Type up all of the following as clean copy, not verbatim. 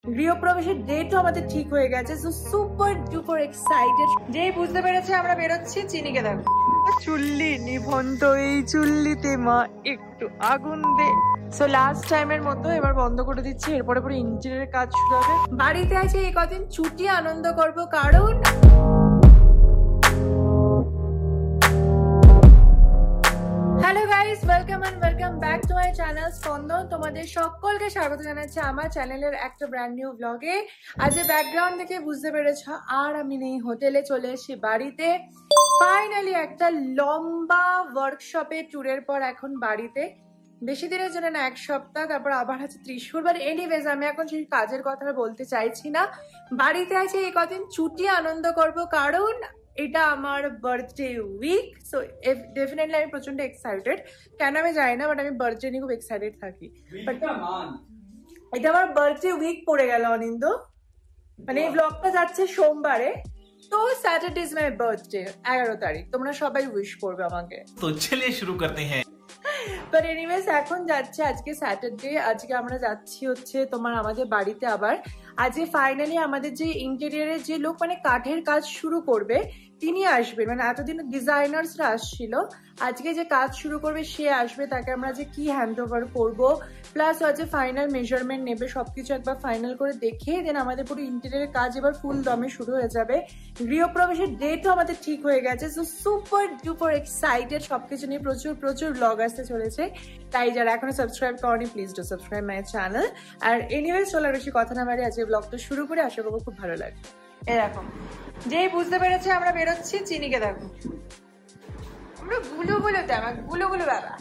গৃহপ্রবেশের ডেটও আমাদের ঠিক হয়ে গেছে, সো সুপার ডুপার এক্সাইটেড। যেই বুঝতে পেরেছে আমরা বেরোচ্ছি, চিনিকে দেখো চুল্লি নিভন্ত, এই চুল্লিতে মা একটু আগুন দে। সো লাস্ট টাইমের মতো এবার বন্ধ করে দিচ্ছি, এরপরে পুরো ইঞ্জিনের কাজ শুরু হবে। বাড়িতে আছে এই কদিন ছুটি আনন্দ করব, কারণ hello guys, welcome and welcome back to my channel Spandan. তোমাদের সকলকে স্বাগত জানাচ্ছি আমার চ্যানেলের একটা ব্র্যান্ড নিউ ব্লগে। আজ ব্যাকগ্রাউন্ড থেকে বুঝতে পেরেছ, আর আমি নেই হোটেলে, চলে এসেছি বাড়িতে। ফাইনালি একটা লম্বা ওয়ার্কশপে ট্যুরের পর এখন বাড়িতে, বেশি দিনের জন্য না, এক সপ্তাহ, তারপর আবার আছে ত্রিশূর। বাট এনিওয়েজ আমি এখন সেই কাজের কথা বলতে চাইছি না। বাড়িতে আছে এই কদিন ছুটি আনন্দ করব, কারণ এটা আমার বার্থডে উইক। সো ডেফিনেটলি আমি প্রচন্ড এক্সাইটেড, কেন আমি জানি না, বাট আমি বার্থডে নিয়ে খুব এক্সাইটেড থাকি। বাট এটা আমার বার্থডে উইক পড়ে গেল অনিন্দ, মানে এই ব্লগটা যাচ্ছে সোমবারে, তো স্যাটারডে ইজ মাই বার্থডে, 11 তারিখ। তোমরা সবাই উইশ করবে আমাকে। তো চলিয়ে শুরু করতে হ্যাঁ। বাট এনিওয়েজ এখন যাচ্ছে, আজকে স্যাটারডে, আজকে আমরা যাচ্ছি হচ্ছে তোমার আমাদের বাড়িতে। আবার আজকে ফাইনালি আমাদের যে ইন্টেরিয়ারের যে লোক, মানে কাঠের কাজ শুরু করবে, তিনি আসবেন। মানে এতদিন ডিজাইনার্সরা আসছিল, আজকে যে কাজ শুরু করবে সে আসবে। তাকে আমরা যে কি হ্যান্ড ওভার করবো, প্লাস আজকে ফাইনাল মেজারমেন্ট নেবে, সবকিছু একবার ফাইনাল করে দেখে দেন আমাদের পুরো ইন্টেরিয়ারের কাজ এবার ফুল দমে শুরু হয়ে যাবে। গৃহপ্রবেশের ডেটও আমাদের ঠিক হয়ে গেছে, সো সুপার ডুপার এক্সাইটেড। সবকিছু নিয়ে প্রচুর প্রচুর ব্লগ আসতে চলেছে, তাই যারা এখনো সাবস্ক্রাইব করনি please do subscribe my channel. আর এনিওয়েজ চলার বেশি কথা না বাড়ি আজকে ব্লগটা শুরু করে, আশা করবো খুব ভালো লাগবে। এরকম যেই বুঝতে পেরেছে আমরা বেরোচ্ছি, চিনিকে দেখো আমরা গুলো দেখ গুলো বাবা,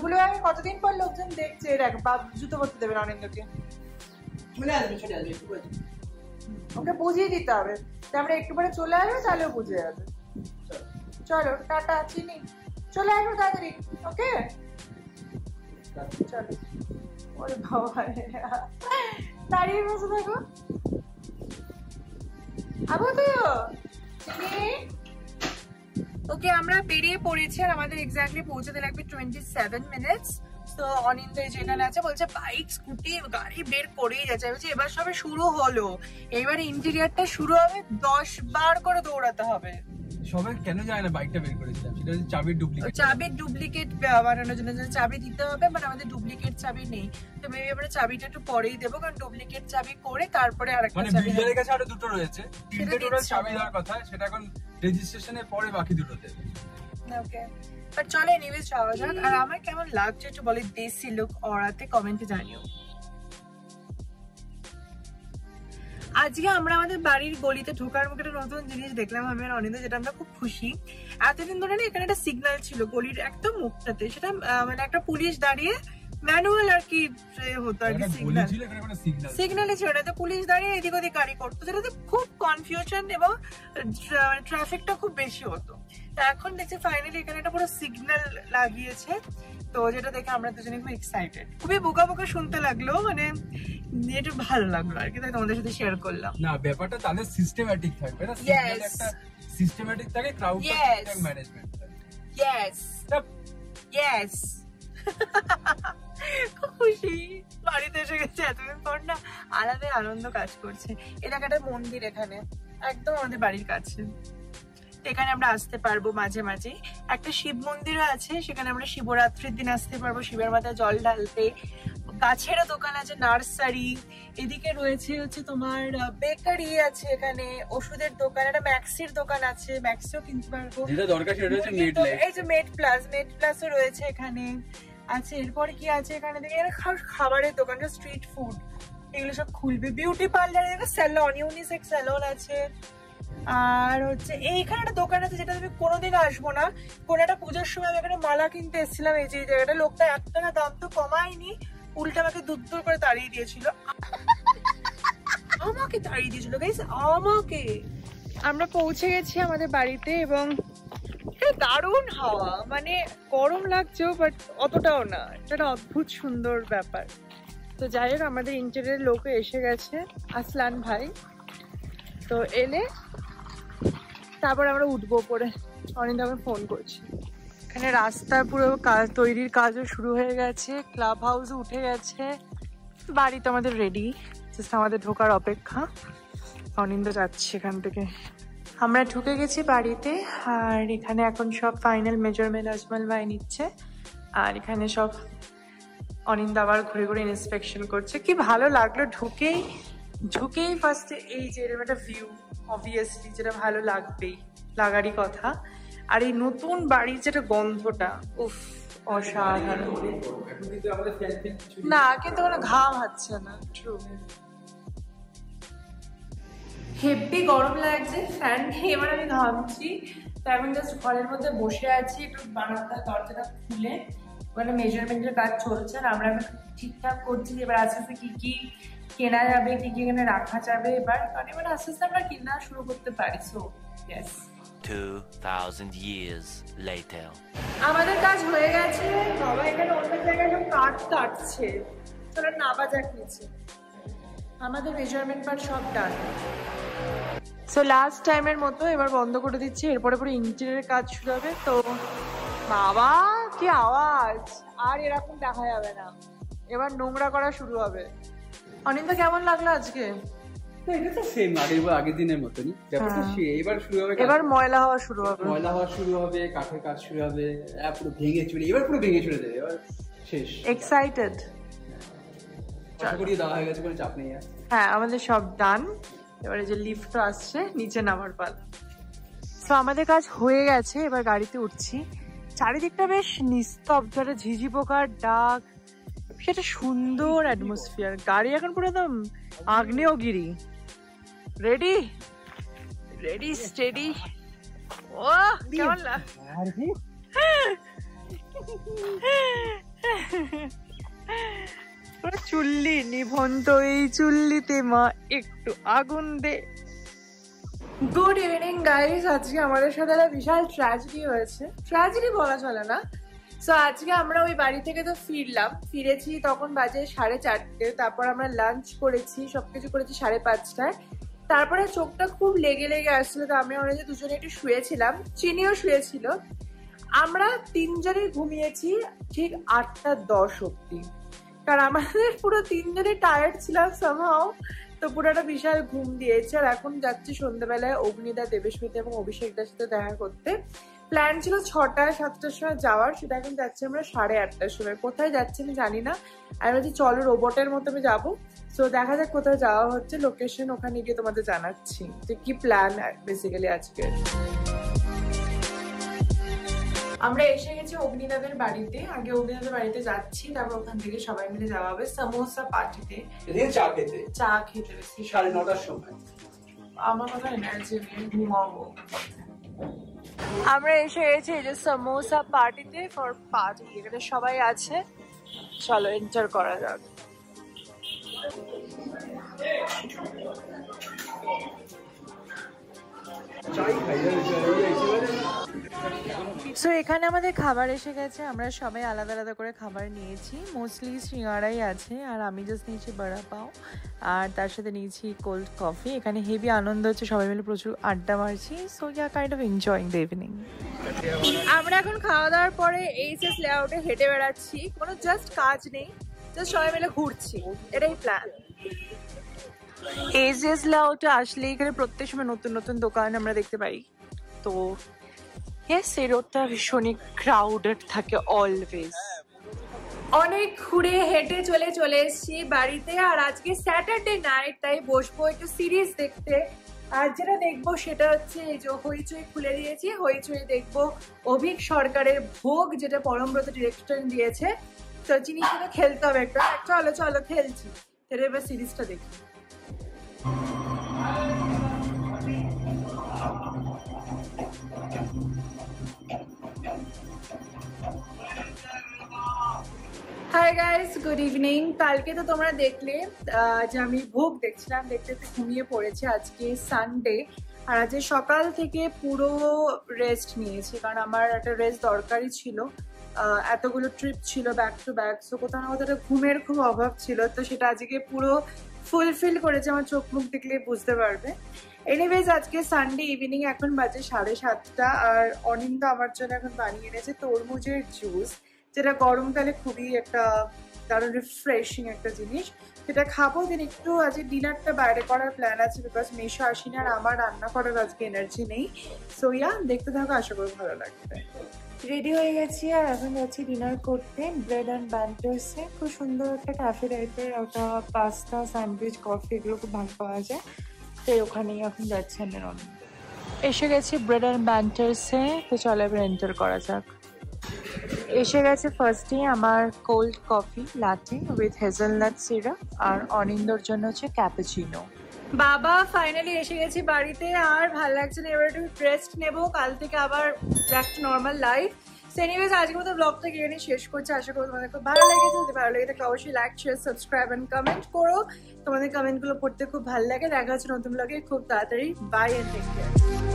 গুলো আমি কতদিন পর লোকজন দেখছে। দেখ বাপ জুতো পরতে দেবে অনিন্দকে, ওকে বুঝিয়ে দিতে হবে। আমরা একটু পরে চলে আসবো, তাহলেও বুঝে যাবে। চলো টাটা চিনি, চলে আসবো তাড়াতাড়ি, ওকে চলো। ওরে বাবা, দাঁড়িয়ে বসে থাকো। ওকে আমরা বেরিয়ে পড়েছি, আর আমাদের এক্স্যাক্টলি পৌঁছাতে লাগবে 27 মিনিটস। তো অনিন্দ যেখানে আছে বলছে বাইক স্কুটি গাড়ি বের করেই যাচ্ছে। বলছে এবার সবে শুরু হলো, এবার ইন্টেরিয়ারটা শুরু হবে, 10 বার করে দৌড়াতে হবে। সবাই কেন যায় না, বাইকটা বের করেছিলাম, সেটা হচ্ছে চাবির ডুপ্লিকেট বানানোর জন্য চাবি দিতে হবে, মানে আমাদের ডুপ্লিকেট চাবি নেই। তো মেবি আমরা চাবিটা একটু পরেই দেবো, কারণ ডুপ্লিকেট চাবি করে তারপরে আরেকটা চাবি। বিল্ডারের কাছে আরো দুটো রয়েছে, তিনটে টোটাল চাবি দেওয়ার কথা, সেটা এখন রেজিস্ট্রেশনের পরে বাকি দুটো দেবে। ওকে বাট চলো এনিওয়েজ যাওয়া যাক। আর আমার কেমন লাগছে একটু বলে, দেশি লুক অরাতে কমেন্টে জানিও। আজকে আমরা আমাদের বাড়ির গলিতে ঢোকার মুখে একটা নতুন জিনিস দেখলাম আমি আর অনিন্দ, যেটা আমরা খুব খুশি। এতদিন ধরে না এখানে একটা সিগন্যাল ছিল গলির একদম মুখটাতে, সেটা মানে একটা পুলিশ দাঁড়িয়ে ম্যানুয়াল আর কি হতো আর কি, সিগন্যালই ছিল না, তো পুলিশ দাঁড়িয়ে এদিক ওদিক গাড়ি করতো, যেটাতে খুব কনফিউশন এবং ট্রাফিকটা খুব বেশি হতো। তো এখন দেখছি ফাইনালি এখানে একটা পুরো সিগন্যাল লাগিয়েছে, তো যেটা দেখে আমরা দুজনে খুব এক্সাইটেড। খুবই বোকা বোকা শুনতে লাগলো, মানে এটা ভালো লাগলো আর কি, তাই তোমাদের সাথে শেয়ার করলাম। না ব্যাপারটা তাহলে সিস্টেম্যাটিক থাকবে না, একটা সিস্টেম্যাটিক থাকে, ক্রাউড ম্যানেজমেন্ট থাকে। ইয়েস খুব খুশি, বাড়িতে এসে গেছে এতদিন পর না, আলাদা আনন্দ কাজ করছে। এলাকাটা মন্দির, এখানে একদম আমাদের বাড়ির কাছে, এখানে আমরা আসতে পারবো মাঝে মাঝে। একটা শিব মন্দিরও আছে, সেখানে আমরা শিবরাত্রির দিন আসতে পারবো শিবের মাথায় জল ঢালতে। গাছেরও দোকান আছে, নার্সারি, এদিকে রয়েছে হচ্ছে তোমার বেকারি আছে, এখানে ওষুধের দোকান, একটা ম্যাক্সির দোকান আছে, ম্যাক্সিও কিনতে পারবো। এই যে মেড প্লাসও রয়েছে এখানে আছে। এরপরে কি আছে এখানে, দেখে খাবারের দোকান, স্ট্রিট ফুড, এগুলো সব খুলবে। Beauty parlour, salon, unisex salon আছে। আর হচ্ছে এইখানে একটা দোকান আছে, যেটা আমি কোনোদিন আসবো না। কোনো একটা পুজোর সময় আমি এখানে মালা কিনতে এসেছিলাম, এই যে জায়গাটা, লোকটা 1 টাকা দাম তো কমায়নি, উল্টা আমাকে দূর করে তাড়িয়ে দিয়েছিল, আমাকে তাড়িয়ে দিয়েছিল গাইস, আমাকে। আমরা পৌঁছে গেছি আমাদের বাড়িতে, এবং দারুণ হাওয়া, মানে গরম লাগছেও বাট অতটাও না, এটা অদ্ভুত সুন্দর ব্যাপার। তো যাই হোক আমাদের ইন্টেরিয়ার লোকে এসে গেছে, আসলান ভাই। তো এলে তারপর আমরা উঠবো পরে, অনিন্দ আমাকে ফোন করছি। এখানে রাস্তার পুরো তৈরির কাজও শুরু হয়ে গেছে, ক্লাব হাউস উঠে গেছে, বাড়ি তো আমাদের রেডি। জাস্ট আমাদের ঢোকার অপেক্ষা। অনিন্দ যাচ্ছে এখান থেকে। আমরা ঢুকে গেছি বাড়িতে, আর এখানে এখন সব ফাইনাল মেজারমেন্ট আজমল ভাই নিচ্ছে, আর এখানে সব অনিন্দ আবার ঘুরে ঘুরে ইন্সপেকশন করছে। কি ভালো লাগলো ঢুকেই ফার্স্টে এই যে এরকম একটা ভিউ, অবভিয়াসলি যেটা ভালো লাগবেই, লাগারই কথা। আর এই নতুন বাড়ির যেটা গন্ধটা, উফ অসাধারণ। না কিন্তু কোনো ঘাম হচ্ছে না, ট্রু। হেব্বি গরম লাগছে, ফ্যান খেয়ে এবার আমি ঘামছি। তো এখন জাস্ট ঘরের মধ্যে বসে আছি, একটু বারান্দার দরজাটা খুলে ওখানে মেজারমেন্টের কাজ চলছে, আর আমরা এখন ঠিকঠাক করছি এবার আস্তে আস্তে কি কি কেনা যাবে, কি কি এখানে রাখা যাবে এবার, কারণ এবার আস্তে আস্তে আমরা কেনা শুরু করতে পারি। So yes. 2000 years later. আমাদের কাজ হয়ে গেছে, বাবা এখানে অন্য জায়গায় সব কাঠ কাটছে, চলো নাবা যাক নিচে। আমাদের মেজারমেন্ট পার্ট সব ডান। সো লাস্ট টাইমের মতো এবার বন্ধ করে দিচ্ছি, এরপরে পুরো ইন্টেরিয়রের কাজ শুরু হবে। তো বাবা কি আওয়াজ, আর এরকম দেখা যাবে না, এবার নোংরা করা শুরু হবে। অনিন্দ কেমন লাগলো আজকে? এটা তো সেম আগের দিনের মতনই ব্যাপারটা। এবার শুরু হবে, এবার ময়লা হওয়া শুরু হবে, কাঠের কাজ শুরু হবে, পুরো ভেঙে চলে, এবার পুরো ভেঙে চলে যাবে, এবার শেষ। এক্সাইটেড। আশা করি দেওয়া হয়ে গেছে, কোনো চাপ নেই। হ্যাঁ আমাদের সব ডান, এবারে যে লিফট আসছে নিচে নামার পালা। তো আমাদের কাজ হয়ে গেছে, এবার গাড়িতে উঠছি। চারিদিকটা বেশ নিস্তব্ধ, একটা ঝিঝি পোকার ডাক, সেটা সুন্দর অ্যাটমসফিয়ার। গাড়ি এখন পুরো একদম আগ্নেয়গিরি। Ready ready steady. ও কেমন লাগে চুল্লি নিভন্ত, এই চুল্লিতে মা একটু আগুন দে। গুড ইভিনিং গাইস, আজকে আমাদের সাথে একটা বিশাল ট্র্যাজেডি হয়েছে। ট্র্যাজেডি বলা চলে না। সো আজকে আমরা ওই বাড়ি থেকে তো ফিরেছি তখন বাজে 4:30। তারপর আমরা লাঞ্চ করেছি, সবকিছু করেছি 5:30টায়। তারপরে চোখটা খুব লেগে আসছিল, তো আমি ওরা যে দুজনে একটু শুয়েছিলাম, চিনিও শুয়েছিল। আমরা 3 জনেই ঘুমিয়েছি ঠিক 8:10 অব্দি, কারণ আমাদের পুরো 3 জনেই টায়ার্ড ছিলাম সামহাও। তো পুরোটা বিশাল ঘুম দিয়েছে। আর এখন যাচ্ছি সন্ধ্যাবেলায় অগ্নিদা, দেবেশমিতা এবং অভিষেকদার সাথে দেখা করতে। প্ল্যান ছিল 6টা-7টার সময় যাওয়ার, সেটা এখন যাচ্ছি আমরা 8:30টার সময়। কোথায় যাচ্ছি আমি জানি না, আমি বলছি চলো রোবটের মতো আমি যাবো। সো দেখা যাক কোথায় যাওয়া হচ্ছে, লোকেশন ওখানে গিয়ে তোমাদের জানাচ্ছি যে কি প্ল্যান বেসিক্যালি আজকে। আমরা এসে গেছি অগ্নিদাদের বাড়িতে। আগে অগ্নিদাদের বাড়িতে যাচ্ছি, তারপর ওখান থেকে সবাই মিলে যাওয়া হবে সামোসা পার্টিতে, চা খেতে। 9:30টার সময় আমার কথা এনার্জি নেই, ঘুমাবো। আমরা এসে গেছি এই যে সামোসা পার্টিতে ফর পার্টি, এখানে সবাই আছে, চলো এন্টার করা যাক। সো এখানে আমাদের খাবার এসে গেছে, আমরা সবাই আলাদা আলাদা করে খাবার নিয়েছি। মোস্টলি সিঙ্গারাই আছে, আর আমি জাস্ট নিয়েছি বড়া পাও, আর তার সাথে নিয়েছি কোল্ড কফি। এখানে হেভি আনন্দ হচ্ছে, সবাই মিলে প্রচুর আড্ডা মারছি। So yeah kind of enjoying the evening. আমরা এখন খাওয়া দাওয়ার পরে এইচএস লেআউটে হেঁটে বেড়াচ্ছি, কোনো জাস্ট কাজ নেই, জাস্ট সবাই মিলে ঘুরছি, এটাই প্ল্যান। এইচএস লেআউটে আসলে এখানে প্রত্যেক সময় নতুন নতুন দোকান আমরা দেখতে পাই। তো ইয়েস, এই রোডটা ভীষণই ক্রাউডেড থাকে অলওয়েজ। অনেক ঘুরে হেঁটে চলে এসেছি বাড়িতে, আর আজকে স্যাটারডে নাইট, তাই বসবো একটু সিরিজ দেখতে। আর যেটা দেখবো সেটা হচ্ছে এই যে হইচই খুলে দিয়েছি, হইচই দেখবো অভিক সরকারের ভোগ, যেটা পরমব্রত ডিরেকশন দিয়েছে। তো চিনির সাথে খেলতে হবে একটা, চলো চলো খেলছি। তাহলে এবার সিরিজটা দেখি। Hi guys, good evening. কালকে তো তোমরা দেখলে যে আমি ভোগ দেখছিলাম, দেখতে ঘুমিয়ে পড়েছি। আজকে সানডে, আর আজকে সকাল থেকে পুরো রেস্ট নিয়েছি, কারণ আমার একটা রেস্ট দরকারই ছিল। এতগুলো ট্রিপ ছিল ব্যাক টু ব্যাক, সো কোথাও না কোথাও ঘুমের খুব অভাব ছিল। তো সেটা আজকে পুরো ফুলফিল করেছে, আমার চোখ মুখ দেখলে বুঝতে পারবে। এনিওয়েজ আজকে সানডে ইভিনিং, এখন বাজে 7:30, আর অনিন্দ আমার জন্য এখন বানিয়ে এনেছে তরমুজের জুস। যেটা গরমকালে খুবই একটা দারুণ রিফ্রেশিং একটা জিনিস। সেটা খাবো। দেন একটু আজকে ডিনারটা বাইরে করার প্ল্যান আছে, বিকজ মেশো আসিনি আর আমার রান্না করার আজকে এনার্জি নেই। সো ইয়া, দেখতে থাকো, আশা করি ভালো লাগবে। রেডি হয়ে গেছি আর এখন যাচ্ছি ডিনার করতে ব্রেড অ্যান্ড ব্যান্টার্সে। খুব সুন্দর একটা ক্যাফে টাইপের, ওটা পাস্তা, স্যান্ডউইচ, কফি এগুলো খুব ভালো পাওয়া যায়। তো ওখানেই এখন যাচ্ছি আমি। এসে গেছি ব্রেড অ্যান্ড ব্যান্টার্সে। তো চলো এবার এন্টার করা যাক। এসে গেছে ফার্স্টে আমার cold coffee latte with hazelnut syrup, আর অনিন্দর জন্য হচ্ছে ক্যাপুচিনো। বাবা ফাইনালি এসে গেছি বাড়িতে, আর ভালো লাগছে না, এবার একটু রেস্ট নেবো, কাল থেকে আবার back to normal life. So anyways আজকের মতো ব্লগটা এখানে শেষ করছি। আশা করি তোমাদের খুব ভালো লেগেছে। যদি ভালো লেগে থাকে অবশ্যই like, share, subscribe and comment করো। তোমাদের কমেন্টগুলো পড়তে খুব ভালো লাগে। দেখা হচ্ছে নতুন ব্লগে খুব তাড়াতাড়ি। Bye and take care.